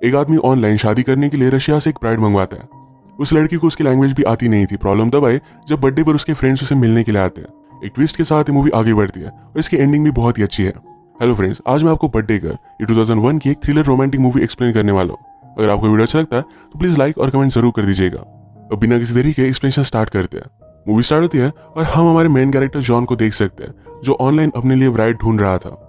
एक आदमी ऑनलाइन शादी करने के लिए रशिया से एक ब्राइड मंगवाता है। उस लड़की को उसकी लैंग्वेज भी आती नहीं थी। प्रॉब्लम तब आई जब बर्थडे पर उसके फ्रेंड्स उसे मिलने के लिए आते हैं। एक ट्विस्ट के साथ ये मूवी आगे बढ़ती है और इसकी एंडिंग भी बहुत ही अच्छी है। हेलो फ्रेंड्स, आज मैं आपको बर्थडे गर्ल ये 2001 की एक थ्रिलर रोमांटिक मूवी एक्सप्लेन करने वाला हूँ। अगर आपको वीडियो अच्छा लगता है तो प्लीज लाइक और कमेंट जरूर कर दीजिएगा। अब बिना किसी देरी के एक्सप्लेनेशन स्टार्ट करते हैं। मूवी स्टार्ट होती है और हम हमारे मेन कैरेक्टर जॉन को देख सकते हैं जो ऑनलाइन अपने लिए ब्राइड ढूंढ रहा था।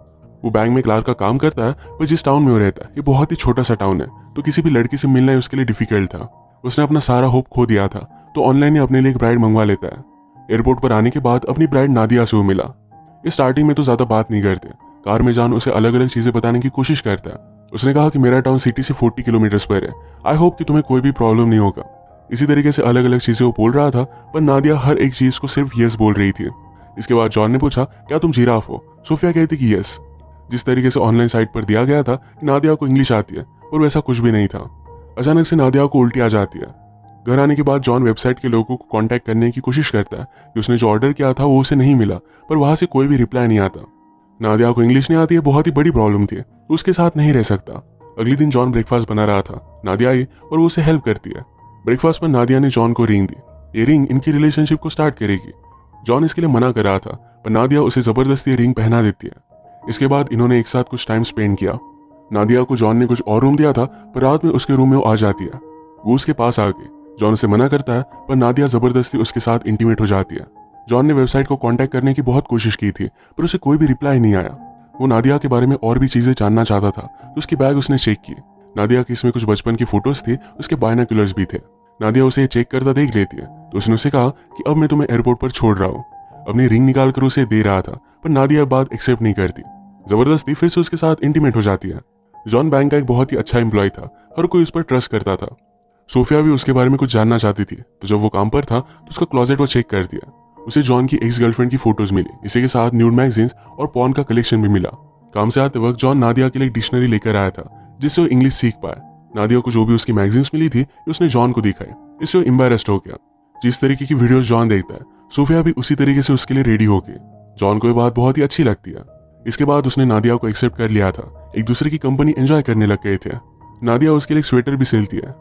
वो बैंक में क्लार्क का काम करता है, पर जिस टाउन में वो रहता है ये बहुत ही छोटा सा टाउन है, तो किसी भी लड़की से मिलना उसके लिए डिफिकल्ट था। उसने अपना सारा होप खो दिया था, तो ऑनलाइन ही अपने लिए एक ब्राइड मंगवा लेता है। एयरपोर्ट पर आने के बाद अपनी ब्राइड नादिया से वो मिला। ये स्टार्टिंग में तो ज्यादा बात नहीं करते। कार में जान उसे अलग अलग चीजें बताने की कोशिश करता है। उसने कहा कि मेरा टाउन सिटी से 40 किलोमीटर पर है। आई होप कि तुम्हें कोई भी प्रॉब्लम नहीं होगा। इसी तरीके से अलग अलग चीजें वो बोल रहा था, पर नादिया हर एक चीज को सिर्फ यस बोल रही थी। इसके बाद जॉन ने पूछा, क्या तुम जिराफ हो? सोफिया कहती कि यस। जिस तरीके से ऑनलाइन साइट पर दिया गया था कि नादिया को इंग्लिश आती है, और वैसा कुछ भी नहीं था। अचानक से नादिया को उल्टी आ जाती है। घर आने के बाद जॉन वेबसाइट के लोगों को कांटेक्ट करने की कोशिश करता है कि उसने जो ऑर्डर किया था वो उसे नहीं मिला, पर वहां से कोई भी रिप्लाई नहीं आता। नादिया को इंग्लिश नहीं आती है, बहुत ही बड़ी प्रॉब्लम थी, उसके साथ नहीं रह सकता। अगले दिन जॉन ब्रेकफास्ट बना रहा था। नादिया आई और वो उसे हेल्प करती है। ब्रेकफास्ट पर नादिया ने जॉन को रिंग दी। ये रिंग इनकी रिलेशनशिप को स्टार्ट करेगी। जॉन इसके लिए मना कर रहा था, पर नादिया उसे जबरदस्ती रिंग पहना देती है। इसके बाद इन्होंने एक साथ कुछ टाइम स्पेंड किया। नादिया को जॉन ने कुछ और रूम दिया था, पर रात में उसके रूम में वो आ जाती है। वो उसके पास आ गई। जॉन उसे मना करता है, पर नादिया जबरदस्ती उसके साथ इंटीमेट हो जाती है। जॉन ने वेबसाइट को कांटेक्ट करने की बहुत कोशिश की थी, पर उसे कोई भी रिप्लाई नहीं आया। वो नादिया के बारे में और भी चीजें जानना चाहता था, तो उसकी बैग उसने चेक की। नादिया की इसमें कुछ बचपन की फोटोज थी, उसके बायनोक्यूलर्स भी थे। नादिया उसे चेक करता देख लेती है, तो उसने उसे कहा कि अब मैं तुम्हें एयरपोर्ट पर छोड़ रहा हूँ। अपनी रिंग निकाल कर उसे दे रहा था, पर नादिया बात एक्सेप्ट नहीं करती। जबरदस्ती फिर से उसके साथ इंटीमेट हो जाती है। जॉन बैंक का एक बहुत ही अच्छा एम्प्लॉय था, हर कोई उस पर ट्रस्ट करता था। सोफिया भी उसके बारे में कुछ जानना चाहती थी, तो जब वो काम पर था तो उसका क्लोजेट वो चेक कर दिया। उसे जॉन की एक्स गर्लफ्रेंड की फोटोज मिली, इसी के साथ न्यूड मैगजीन्स और पॉर्न का कलेक्शन भी मिला। काम से आते वक्त जॉन नादिया के लिए डिक्शनरी लेकर आया था, जिससे वो इंग्लिश सीख पाए। नादिया को जो भी उसकी मैगजीन्स मिली थी उसने जॉन को दिखाई, इससे वो एम्बेरेस्ड हो गया। जिस तरीके की वीडियोस जॉन देखता है, सोफिया भी उसी तरीके से उसके लिए रेडी हो गई। जॉन को ये बात बहुत ही अच्छी लगती है। इसके बाद उसने नादिया को एक्सेप्ट कर लिया था। एक दूसरे की कंपनी एंजॉय करने लग गए थे। नादिया उसके लिए एक स्वेटर भी सिलती है।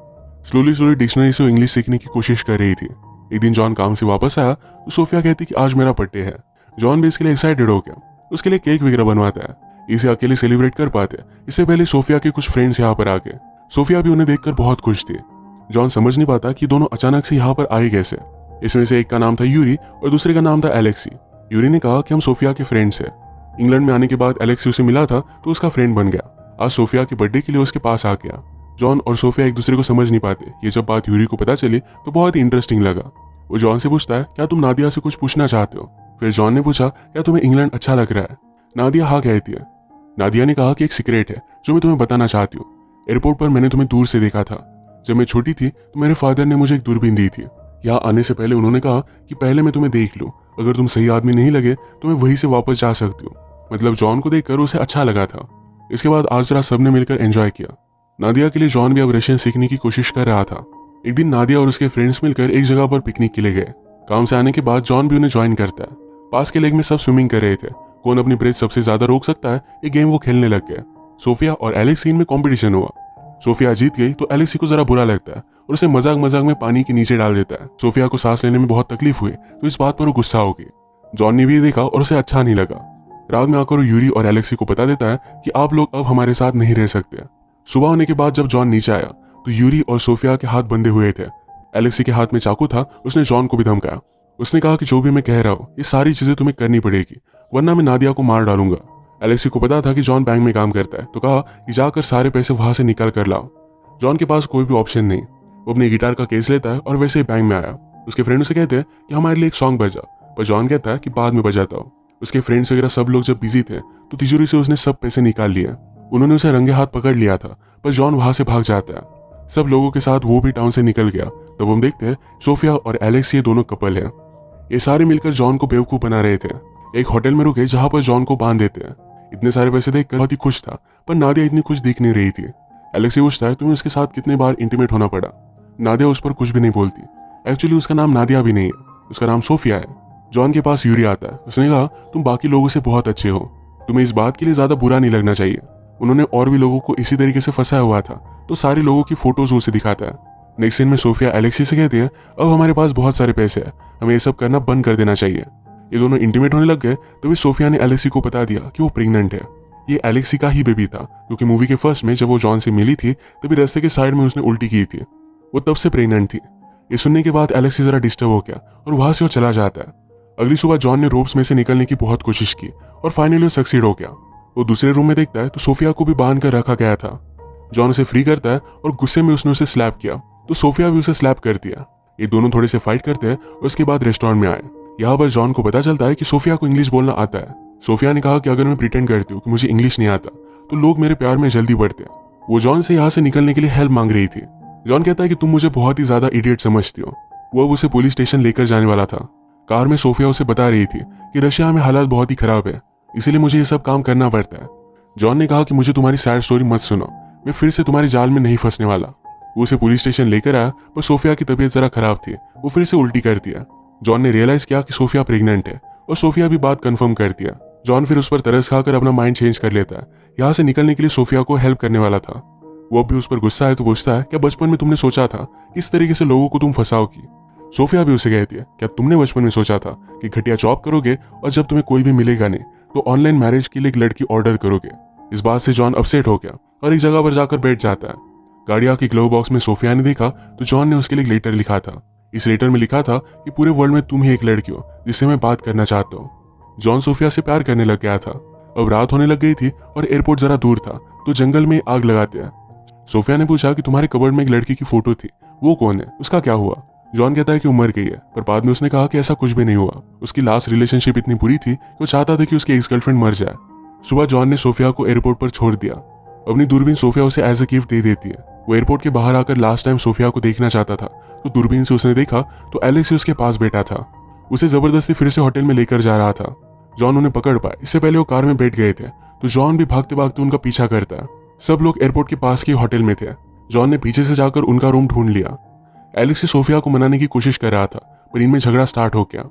स्लोली डिक्शनरी से वो इंग्लिश सीखने की कोशिश कर रही थी। एक दिन जॉन काम से वापस आया तो सोफिया कहती कि आज मेरा बर्थडे है। जॉन भी इसके लिए एक्साइटेड हो गया। उसके लिए केक वगैरह बनवाता है। इसे अकेले सेलिब्रेट कर पाते। इससे पहले सोफिया के कुछ फ्रेंड्स यहाँ पर आ गए। सोफिया भी उन्हें देखकर बहुत खुश थी। जॉन समझ नहीं पाता कि दोनों अचानक से यहाँ पर आए कैसे। इसमें से एक का नाम था यूरी और दूसरे का नाम था एलेक्सी। यूरी ने कहा कि हम सोफिया के फ्रेंड्स हैं। इंग्लैंड में आने के बाद एलेक्सी उसे मिला था, तो उसका फ्रेंड बन गया। आज सोफिया के बर्थडे के लिए उसके पास आ गया। जॉन और सोफिया एक दूसरे को समझ नहीं पाते। ये जब बात यूरी को पता चली तो बहुत ही इंटरेस्टिंग लगा। वो जॉन से पूछता है, क्या तुम नादिया से कुछ पूछना चाहते हो? फिर जॉन ने पूछा, क्या तुम्हें इंग्लैंड अच्छा लग रहा है? नादिया हाँ कहती है। नादिया ने कहा कि एक सीक्रेट है जो मैं तुम्हें बताना चाहती हूँ। एयरपोर्ट पर मैंने तुम्हें दूर से देखा था। जब मैं छोटी थी तो मेरे फादर ने मुझे एक दूरबीन दी थी। यहाँ आने से पहले उन्होंने कहा कि पहले मैं तुम्हें देख लूं, अगर तुम सही आदमी नहीं लगे तो मैं वहीं से वापस जा सकती हूँ। मतलब जॉन को देखकर उसे अच्छा लगा था। इसके बाद आज रात सबने मिलकर एंजॉय किया। नादिया के लिए जॉन भी अब रशियन सीखने की कोशिश कर रहा था। एक दिन नादिया और उसके फ्रेंड्स मिलकर एक जगह पर पिकनिक के लिए गए। काम से आने के बाद जॉन भी उन्हें ज्वाइन करता है। पास के लेक में सब स्विमिंग कर रहे थे। कौन अपनी ब्रेथ सबसे ज्यादा रोक सकता है, ये गेम वो खेलने लग गए। सोफिया और एलेक्सी में कॉम्पिटिशन हुआ। सोफिया जीत गई तो एलेक्सी को जरा बुरा लगता है और उसे मजाक मजाक में पानी के नीचे डाल देता है। सोफिया को सांस लेने में बहुत तकलीफ हुई, तो इस बात पर वो गुस्सा हो गई। जॉन ने भी देखा और उसे अच्छा नहीं लगा। रात में आकर वो यूरी और एलेक्सी को बता देता है कि आप लोग अब हमारे साथ नहीं रह सकते। सुबह होने के बाद जब जॉन नीचे आया तो यूरी और सोफिया के हाथ बंधे हुए थे। एलेक्सी के हाथ में चाकू था। उसने जॉन को भी धमकाया। उसने कहा कि जो भी मैं कह रहा हूँ ये सारी चीजें तुम्हें करनी पड़ेगी, वरना मैं नादिया को मार डालूंगा। एलेक्सी को पता था कि जॉन बैंक में काम करता है, तो कहा कि जाकर सारे पैसे वहां से निकाल कर लाओ। जॉन के पास कोई भी ऑप्शन नहीं। वो अपने गिटार का केस लेता है और वैसे ही बैंक में आया। उसके फ्रेंड उसे कहते हैं कि हमारे लिए एक सॉन्ग बजा, पर जॉन कहता है कि बाद में बजाता हो। उसके फ्रेंड्स वगैरह सब लोग जब बिजी थे तो तिजोरी से उसने सब पैसे निकाल लिए। उन्होंने उसे रंगे हाथ पकड़ लिया था, पर जॉन वहां से भाग जाता है। सब लोगों के साथ वो भी टाउन से निकल गया। तब हम देखते हैं सोफिया और एलेक्स ये दोनों कपल हैं। ये सारे मिलकर जॉन को बेवकूफ बना रहे थे। एक होटल में रुके जहां पर जॉन को बांध देते हैं। इतने सारे पैसे देखकर बहुत ही खुश था, पर नादिया इतनी खुश दिख नहीं रही थी। एलेक्सी पूछता है तुम्हें उसके साथ कितने बार इंटीमेट होना पड़ा। नादिया उस पर कुछ भी नहीं बोलती। एक्चुअली उसका नाम नादिया भी नहीं है, उसका नाम सोफिया है। जॉन के पास यूरी आता है। उसने कहा तुम बाकी लोगों से बहुत अच्छे हो, तुम्हें इस बात के लिए ज्यादा बुरा नहीं लगना चाहिए। उन्होंने और भी लोगों को इसी तरीके से फंसाया हुआ था, तो सारे लोगों की फोटोज उसे दिखाता है। नेक्स्ट सीन में सोफिया एलेक्सी से कहती है, अब हमारे पास बहुत सारे पैसे हैं, हमें ये सब करना बंद कर देना चाहिए। ये दोनों इंटीमेट होने लग गए, तभी सोफिया ने एलेक्सी को बता दिया कि वो प्रेग्नेंट है। ये एलेक्सी का ही बेबी था, क्योंकि मूवी के फर्स्ट में जब वो जॉन से मिली थी तभी रास्ते के साइड में उसने उल्टी की थी, वो तब से प्रेग्नेंट थी। ये सुनने के बाद एलेक्सी जरा डिस्टर्ब हो गया और वहां से वो चला जाता है। अगली सुबह जॉन ने रोप्स में से निकलने की बहुत कोशिश की और फाइनली वो सक्सीड हो गया। वो दूसरे रूम में देखता है तो सोफिया को भी बांध कर रखा गया था। जॉन उसे फ्री करता है और गुस्से में उसने उसे स्लैप किया, तो सोफिया भी उसे स्लैप कर दिया। ये दोनों थोड़े से फाइट करते हैं और उसके बाद रेस्टोरेंट में आए। यहाँ पर जॉन को पता चलता है कि सोफिया को इंग्लिश बोलना आता है। सोफिया ने कहा कि अगर मैं प्रिटेंड करती हूँ कि मुझे इंग्लिश नहीं आता तो लोग मेरे प्यार में जल्दी बढ़ते हैं। वो जॉन से यहाँ से निकलने के लिए हेल्प मांग रही थी। जॉन कहता है कि तुम मुझे बहुत ही ज्यादा इडियट समझती हो। वो अब उसे पुलिस स्टेशन लेकर जाने वाला था। कार में सोफिया उसे बता रही थी कि रशिया में हालात बहुत ही खराब है, इसीलिए मुझे ये सब काम करना पड़ता है। जॉन ने कहा कि मुझे तुम्हारी सैड स्टोरी मत सुनो, मैं फिर से तुम्हारी जाल में नहीं फंसने वाला। वो उसे पुलिस स्टेशन लेकर आया, पर सोफिया की तबीयत जरा खराब थी, वो फिर से उल्टी कर दिया। जॉन ने रियलाइज किया कि सोफिया प्रेग्नेंट है और सोफिया भी बात कंफर्म कर दिया। जॉन फिर उस पर तरस खाकर अपना माइंड चेंज कर लेता है। यहाँ से निकलने के लिए सोफिया को हेल्प करने वाला था। वो अब भी उस पर गुस्सा है तो पूछता है, क्या बचपन में तुमने सोचा था किस तरीके से लोगों को तुम फंसाओगी? सोफिया भी उसे कहती है, क्या तुमने बचपन में सोचा था कि घटिया जॉब करोगे और जब तुम्हें कोई भी मिलेगा नहीं तो ऑनलाइन मैरिज के लिए एक लड़की ऑर्डर करोगे? इस बात से जॉन अपसेट हो गया और एक जगह पर जाकर बैठ जाता है। गाड़िया की ग्लोव बॉक्स में सोफिया ने देखा तो जॉन ने उसके लिए एक लेटर लिखा था। इस लेटर में लिखा था कि पूरे वर्ल्ड में तुम ही एक लड़की हो जिससे मैं बात करना चाहता हूँ। जॉन सोफिया से प्यार करने लग गया था। अब रात होने लग गई थी और एयरपोर्ट जरा दूर था, तो जंगल में आग लगाते हैं। सोफिया ने पूछा कि तुम्हारे कबर्ड में एक लड़की की फोटो थी, वो कौन है, उसका क्या हुआ? जॉन कहता है कि वो मर गई है, पर बाद में उसने कहा कि ऐसा कुछ भी नहीं हुआ। उसकी लास्ट रिलेशनशिप इतनी बुरी थी कि वो चाहता था कि उसकी एक्स गर्लफ्रेंड मर जाए। सुबह जॉन ने सोफिया को एयरपोर्ट पर छोड़ दिया। अपनी दूरबीन सोफिया उसे एज अ गिफ्ट दे देती है। वो एयरपोर्ट के बाहर आकर लास्ट टाइम सोफिया को देखना चाहता था, तो दूरबीन से उसने देखा तो एलेक्सी उसके पास बैठा था। उसे जबरदस्ती फिर से होटल में लेकर जा रहा था। जॉन उन्हें पकड़ पाए, इससे पहले वो कार में बैठ गए थे, तो जॉन भी भागते भागते उनका पीछा करता है। सब लोग एयरपोर्ट के पास के होटल में थे। जॉन ने पीछे से जाकर उनका रूम ढूंढ लिया। एलेक्सी सोफिया को मनाने की कोशिश कर रहा था, पर इनमें झगड़ा स्टार्ट हो गया।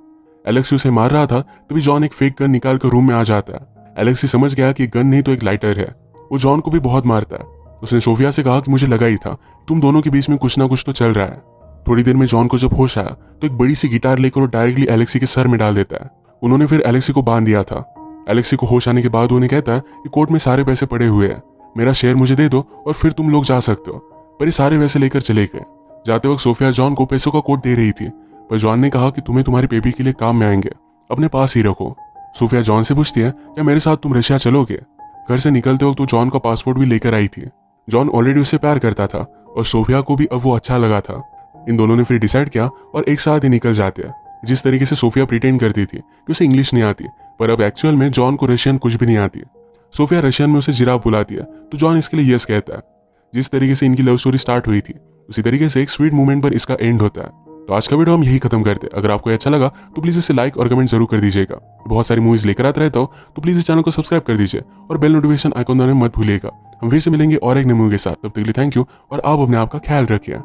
एलेक्सी उसे मार रहा था, तभी जॉन एक फेक गन निकाल कर रूम में आ जाता है। एलेक्सी समझ गया कि गन नहीं तो एक लाइटर है। वो जॉन को भी बहुत मारता है। उसने सोफिया से कहा कि मुझे लगा ही था तुम दोनों के बीच में कुछ ना कुछ तो चल रहा है। थोड़ी देर में जॉन को जब होश आया तो एक बड़ी सी गिटार लेकर वो डायरेक्टली एलेक्सी के सर में डाल देता है। उन्होंने फिर एलेक्सी को बांध दिया था। एलेक्सी को होश आने के बाद उन्हें कहता है कि कोर्ट में सारे पैसे पड़े हुए हैं, मेरा शेयर मुझे दे दो और फिर तुम लोग जा सकते हो। पर ये सारे पैसे लेकर चले गए। जाते वक्त सोफिया जॉन को पैसों का कोट दे रही थी, पर जॉन ने कहा कि तुम्हें तुम्हारी बेबी के लिए काम में आएंगे, अपने पास ही रखो। सोफिया जॉन से पूछती है, क्या मेरे साथ तुम रशिया चलोगे? घर से निकलते वक्त तो जॉन का पासपोर्ट भी लेकर आई थी। जॉन ऑलरेडी उससे प्यार करता था और सोफिया को भी अब वो अच्छा लगा था। इन दोनों ने फिर डिसाइड किया और एक साथ ही निकल जाते हैं। जिस तरीके से सोफिया प्रिटेंड करती थी कि उसे इंग्लिश नहीं आती, पर अब एक्चुअल में जॉन को रशियन कुछ भी नहीं आती। सोफिया रशियन में उसे जिराफ बुलाती है, तो जॉन इसके लिए यस कहता है। जिस तरीके से इनकी लव स्टोरी स्टार्ट हुई थी, उसी तरीके से एक स्वीट मोमेंट पर इसका एंड होता है। तो आज का वीडियो हम यही खत्म करते हैं। अगर आपको अच्छा लगा तो प्लीज इसे लाइक और कमेंट जरूर कर दीजिएगा। बहुत सारी मूवीज लेकर आता रहता हूँ, तो प्लीज इस चैनल को सब्सक्राइब कर दीजिए और बेल नोटिफिकेशन आइकॉन दबाना मत भूलिएगा। हम फिर से मिलेंगे और एक नई मूवी के साथ। तब तक के लिए थैंक यू और आप अपने आप का ख्याल रखिए।